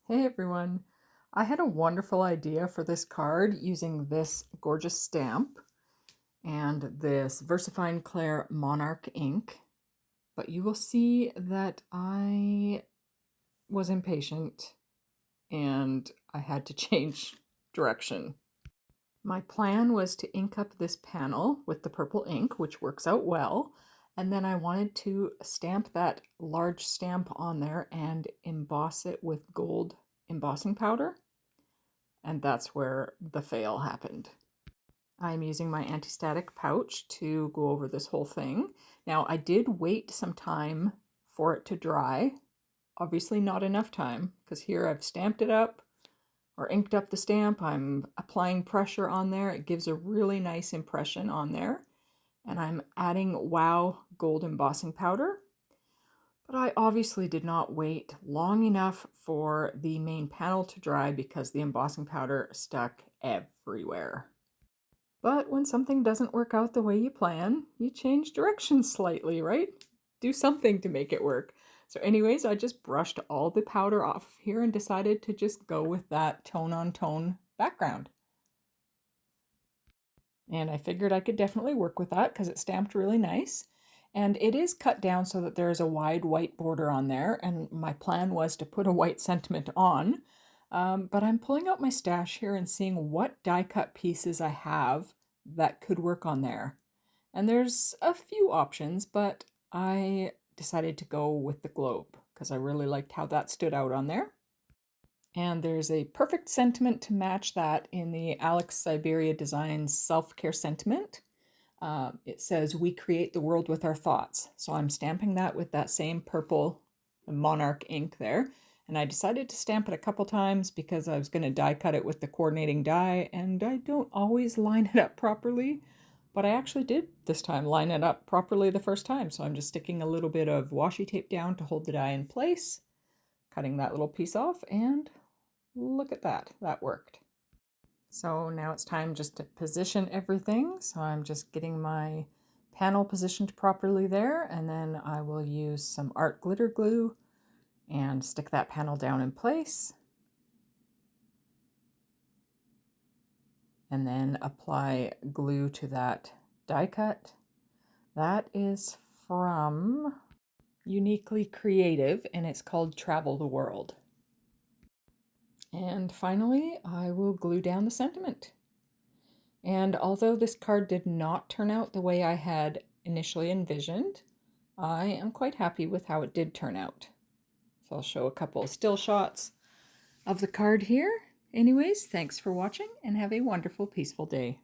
Hey everyone! I had a wonderful idea for this card using this gorgeous stamp and this VersaFine Clair Monarch ink, but you will see that I was impatient and I had to change direction. My plan was to ink up this panel with the purple ink, which works out well, and then I wanted to stamp that large stamp on there and emboss it with gold embossing powder. And that's where the fail happened. I'm using my anti-static pouch to go over this whole thing. Now, I did wait some time for it to dry. Obviously not enough time, because here I've stamped it up or inked up the stamp. I'm applying pressure on there. It gives a really nice impression on there. And I'm adding Wow Gold Embossing Powder. But I obviously did not wait long enough for the main panel to dry because the embossing powder stuck everywhere. But when something doesn't work out the way you plan, you change direction slightly, right? Do something to make it work. So anyways, I just brushed all the powder off here and decided to just go with that tone-on-tone background. And I figured I could definitely work with that because it stamped really nice. And it is cut down so that there's a wide white border on there. And my plan was to put a white sentiment on. But I'm pulling out my stash here and seeing what die cut pieces I have that could work on there. And there's a few options, but I decided to go with the globe because I really liked how that stood out on there. And there's a perfect sentiment to match that in the Alex Siberia Designs self-care sentiment. It says, "We create the world with our thoughts." So I'm stamping that with that same purple Monarch ink there. And I decided to stamp it a couple times because I was going to die cut it with the coordinating die, and I don't always line it up properly. But I actually did this time line it up properly the first time. So I'm just sticking a little bit of washi tape down to hold the die in place, cutting that little piece off, and look at that, that worked. So now it's time just to position everything. So I'm just getting my panel positioned properly there, and then I will use some art glitter glue and stick that panel down in place. And then apply glue to that die cut. That is from Uniquely Creative, and it's called Travel the World. And finally, I will glue down the sentiment. And although this card did not turn out the way I had initially envisioned, I am quite happy with how it did turn out. So I'll show a couple of still shots of the card here. Anyways, thanks for watching and have a wonderful, peaceful day.